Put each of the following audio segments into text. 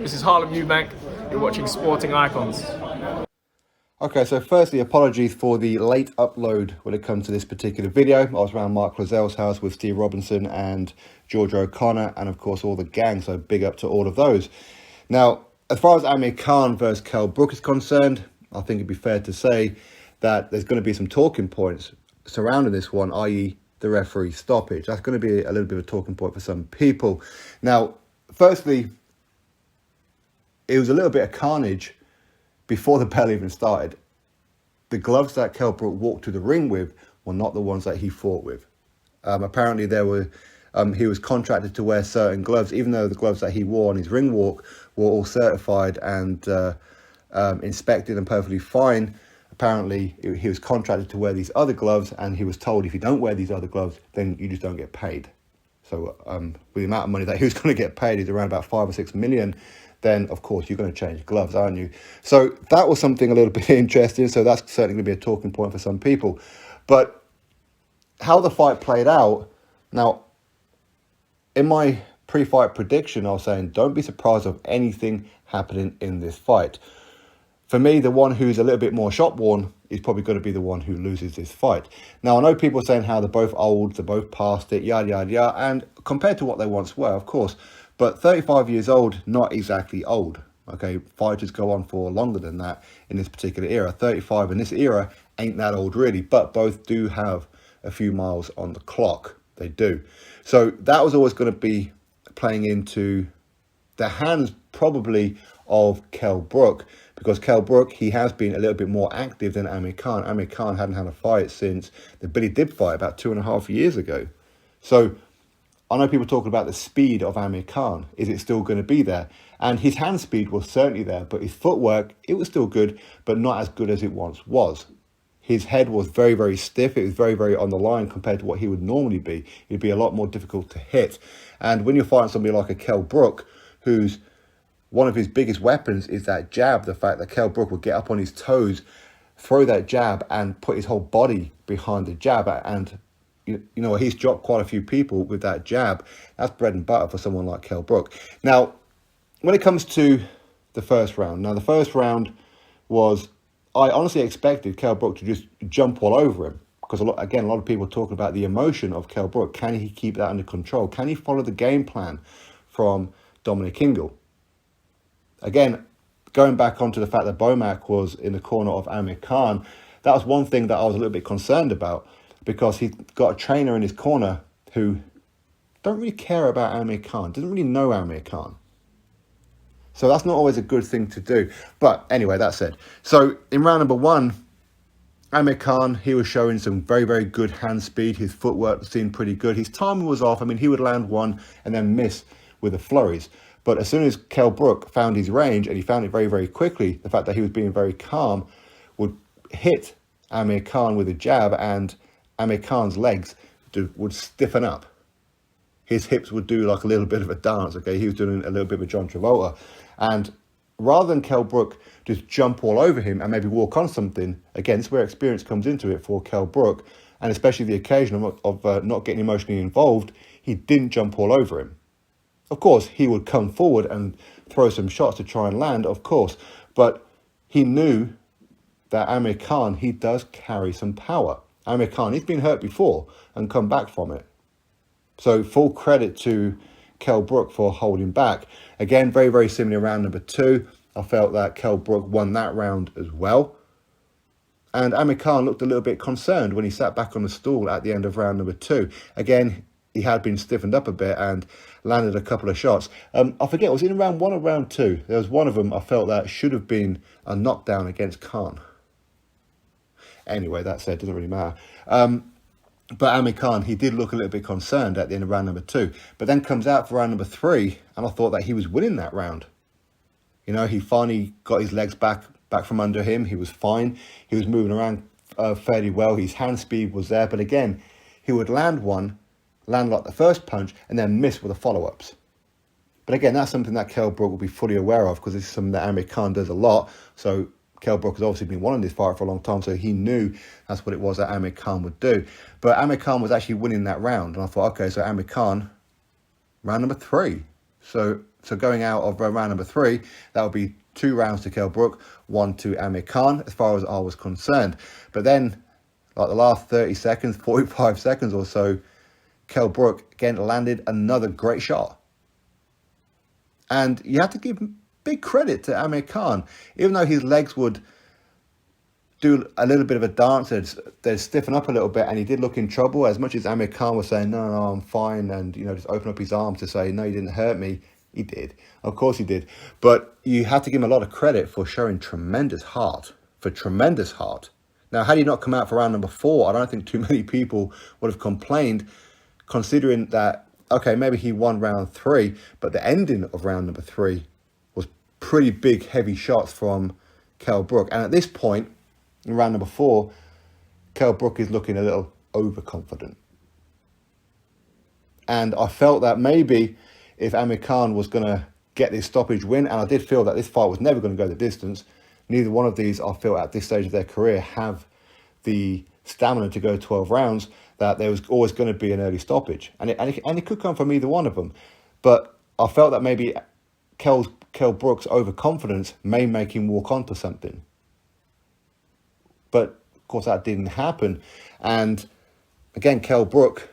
This is Harlem Eubank. You're watching Sporting Icons. Okay, so firstly, apologies for the late upload when it comes to this particular video. I was around Mark Clazelle's house with Steve Robinson and George O'Connor, and of course all the gang, so big up to all of those. Now, as far as Amir Khan versus Kell Brook is concerned, I think it'd be fair to say that there's going to be some talking points surrounding this one, i.e. the referee stoppage. That's going to be a little bit of a talking point for some people. Now, firstly, it was a little bit of carnage before the bell even started. The gloves that Kell Brook walked to the ring with were not the ones that he fought with. Apparently, he was contracted to wear certain gloves, even though the gloves that he wore on his ring walk were all certified and inspected and perfectly fine. Apparently, he was contracted to wear these other gloves, and he was told if you don't wear these other gloves, then you just don't get paid. So with the amount of money that he was going to get paid is around about 5 or 6 million, then of course you're going to change gloves, aren't you? So that was something a little bit interesting. So that's certainly going to be a talking point for some people. But how the fight played out, now, in my pre-fight prediction, I was saying don't be surprised of anything happening in this fight. For me, the one who's a little bit more shot-worn is probably going to be the one who loses this fight. Now, I know people are saying how they're both old, they're both past it, yada, yada, yada, and compared to what they once were, of course, but 35 years old, not exactly old. Okay, fighters go on for longer than that in this particular era. 35 in this era ain't that old really, but both do have a few miles on the clock. They do. So that was always going to be playing into the hands probably of Kell Brook, because Kell Brook, he has been a little bit more active than Amir Khan. Amir Khan hadn't had a fight since the Billy Dib fight about 2.5 years ago. So I know people talking about the speed of Amir Khan. Is it still going to be there? And his hand speed was certainly there, but his footwork, it was still good, but not as good as it once was. His head was very, very stiff. It was very, very on the line compared to what he would normally be. It'd be a lot more difficult to hit. And when you're fighting somebody like a Kell Brook, who's one of his biggest weapons is that jab, the fact that Kell Brook would get up on his toes, throw that jab and put his whole body behind the jab. And, you know, he's dropped quite a few people with that jab. That's bread and butter for someone like Kell Brook. Now, when it comes to the first round, was, I honestly expected Kell Brook to just jump all over him. Because, a lot of people talking about the emotion of Kell Brook. Can he keep that under control? Can he follow the game plan from Dominic Ingle? Again, going back onto the fact that Bomac was in the corner of Amir Khan, that was one thing that I was a little bit concerned about, because he's got a trainer in his corner who don't really care about Amir Khan, doesn't really know Amir Khan. So that's not always a good thing to do. But anyway, that said. So in round number one, Amir Khan, he was showing some very, very good hand speed. His footwork seemed pretty good. His timing was off. I mean, he would land one and then miss with the flurries. But as soon as Kell Brook found his range, and he found it very, very quickly, the fact that he was being very calm would hit Amir Khan with a jab, and Amir Khan's legs would stiffen up. His hips would do like a little bit of a dance, okay? He was doing a little bit of a John Travolta. And rather than Kell Brook just jump all over him and maybe walk on something, again, this is where experience comes into it for Kell Brook, and especially the occasion of not getting emotionally involved, he didn't jump all over him. Of course, he would come forward and throw some shots to try and land, of course. But he knew that Amir Khan, he does carry some power. Amir Khan, he's been hurt before and come back from it. So full credit to Kell Brook for holding back. Again, very, very similar round number two. I felt that Kell Brook won that round as well. And Amir Khan looked a little bit concerned when he sat back on the stool at the end of round number two. Again, he had been stiffened up a bit and landed a couple of shots. I forget, was it in round one or round two? There was one of them I felt that should have been a knockdown against Khan. Anyway, that said, doesn't really matter. But Amir Khan, he did look a little bit concerned at the end of round number two. But then comes out for round number three, and I thought that he was winning that round. You know, he finally got his legs back from under him. He was fine. He was moving around fairly well. His hand speed was there. But again, he would land like the first punch, and then miss with the follow-ups. But again, that's something that Kell Brook will be fully aware of, because this is something that Amir Khan does a lot. So Kell Brook has obviously been wanting this fight for a long time, so he knew that's what it was that Amir Khan would do. But Amir Khan was actually winning that round, and I thought, okay, so Amir Khan, round number three. So So going out of round number 3, that would be 2 rounds to Kell Brook, 1 to Amir Khan, as far as I was concerned. But then, like the last 30 seconds, 45 seconds or so, Kell Brook again landed another great shot. And you have to give big credit to Amir Khan. Even though his legs would do a little bit of a dance, they'd stiffen up a little bit, and he did look in trouble. As much as Amir Khan was saying, no, I'm fine, and just open up his arms to say, no, you didn't hurt me. He did. Of course he did. But you have to give him a lot of credit for showing tremendous heart. Now, had he not come out for round number 4, I don't think too many people would have complained, considering that, okay, maybe he won round 3, but the ending of round number 3 was pretty big, heavy shots from Kell Brook. And at this point, in round number 4, Kell Brook is looking a little overconfident. And I felt that maybe if Amir Khan was going to get this stoppage win, and I did feel that this fight was never going to go the distance, neither one of these, I feel, at this stage of their career have the stamina to go 12 rounds, that there was always going to be an early stoppage. And it could come from either one of them. But I felt that maybe Kell Brook's overconfidence may make him walk onto something. But, of course, that didn't happen. And, again, Kell Brook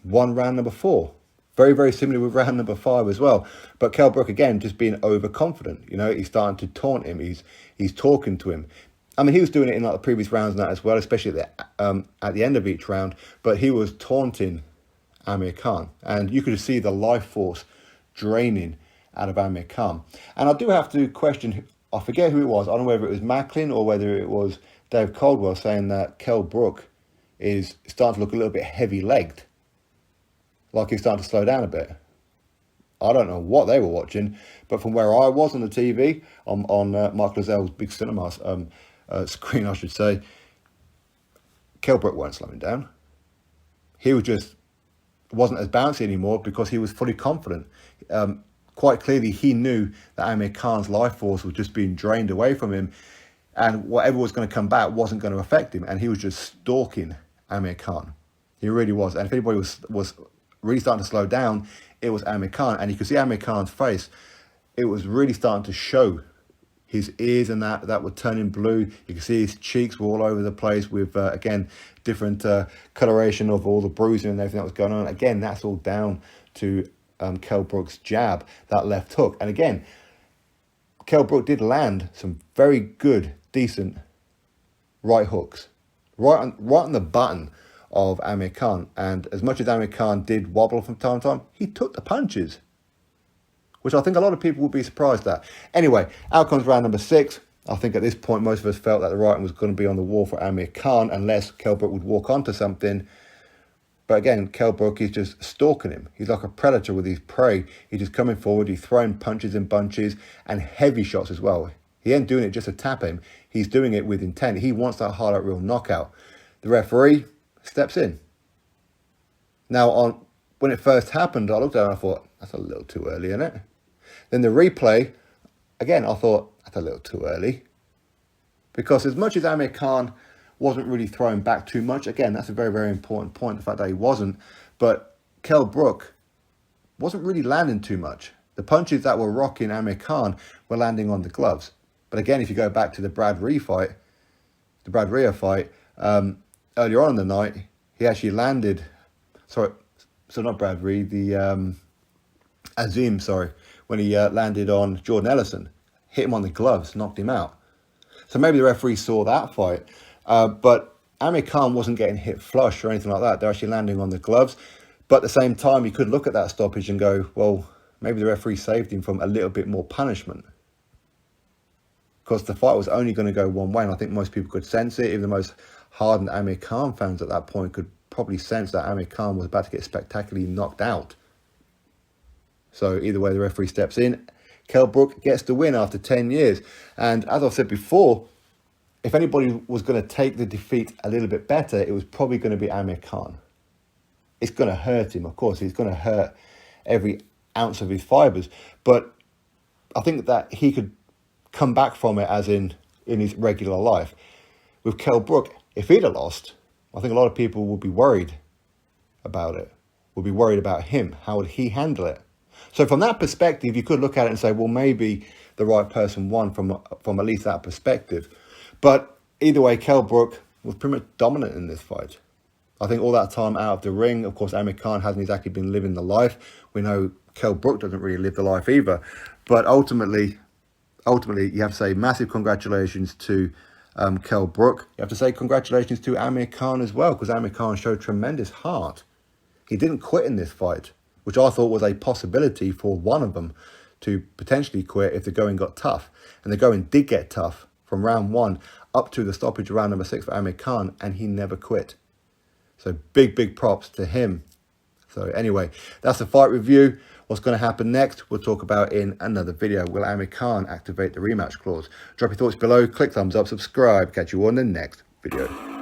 won round number 4. Very, very similar with round number 5 as well. But Kell Brook, again, just being overconfident. He's starting to taunt him. He's talking to him. I mean, he was doing it in like the previous rounds and that as well, especially at the end of each round. But he was taunting Amir Khan. And you could see the life force draining out of Amir Khan. And I do have to question, I forget who it was. I don't know whether it was Macklin or whether it was Dave Caldwell saying that Kell Brook is starting to look a little bit heavy-legged. Like he's starting to slow down a bit. I don't know what they were watching, but from where I was on the TV, on Mark Lozel's big cinema screen, I should say, Kell Brook weren't slowing down. He wasn't as bouncy anymore because he was fully confident. Quite clearly, he knew that Amir Khan's life force was just being drained away from him, and whatever was going to come back wasn't going to affect him, and he was just stalking Amir Khan. He really was. And if anybody was really starting to slow down, it was Amir Khan. And you could see Amir Khan's face. It was really starting to show. His ears and that were turning blue. You could see his cheeks were all over the place with, again, different coloration of all the bruising and everything that was going on. Again, that's all down to Kell Brook's jab, that left hook. And again, Kell Brook did land some very good, decent right hooks. Right on the button of Amir Khan. And as much as Amir Khan did wobble from time to time, he took the punches, which I think a lot of people would be surprised at. Anyway, out comes round number 6. I think at this point, most of us felt that the writing was going to be on the wall for Amir Khan, unless Kell Brook would walk onto something. But again, Kell Brook is just stalking him. He's like a predator with his prey. He's just coming forward. He's throwing punches in bunches and heavy shots as well. He ain't doing it just to tap him. He's doing it with intent. He wants that highlight reel knockout. The referee steps in. Now, when it first happened, I looked at it and I thought, that's a little too early, isn't it? Then the replay, again, I thought, that's a little too early. Because as much as Amir Khan wasn't really throwing back too much, again, that's a very, very important point, the fact that he wasn't. But Kell Brook wasn't really landing too much. The punches that were rocking Amir Khan were landing on the gloves. But again, if you go back to the Brad Rhea fight, earlier on in the night, he actually landed, not Brad Rhea, the Azim, when he landed on Jordan Ellison, hit him on the gloves, knocked him out. So maybe the referee saw that fight, but Amir Khan wasn't getting hit flush or anything like that. They're actually landing on the gloves. But at the same time, you could look at that stoppage and go, well, maybe the referee saved him from a little bit more punishment. Because the fight was only going to go one way, and I think most people could sense it. Even the most hardened Amir Khan fans at that point could probably sense that Amir Khan was about to get spectacularly knocked out. So either way, the referee steps in. Kell Brook gets the win after 10 years. And as I've said before, if anybody was going to take the defeat a little bit better, it was probably going to be Amir Khan. It's going to hurt him, of course. It's going to hurt every ounce of his fibres. But I think that he could come back from it as in his regular life. With Kell Brook, if he'd have lost, I think a lot of people would be worried about it. Would be worried about him. How would he handle it? So from that perspective, you could look at it and say, well, maybe the right person won from at least that perspective. But either way, Kell Brook was pretty much dominant in this fight. I think all that time out of the ring, of course, Amir Khan hasn't exactly been living the life. We know Kell Brook doesn't really live the life either. But ultimately, you have to say massive congratulations to Kell Brook. You have to say congratulations to Amir Khan as well, because Amir Khan showed tremendous heart. He didn't quit in this fight, which I thought was a possibility for one of them to potentially quit if the going got tough. And the going did get tough from round 1 up to the stoppage round number 6 for Amir Khan, and he never quit. So big props to him. So anyway, that's the fight review. What's going to happen next, we'll talk about in another video. Will Amir Khan activate the rematch clause? Drop your thoughts below, click thumbs up, subscribe. Catch you on the next video.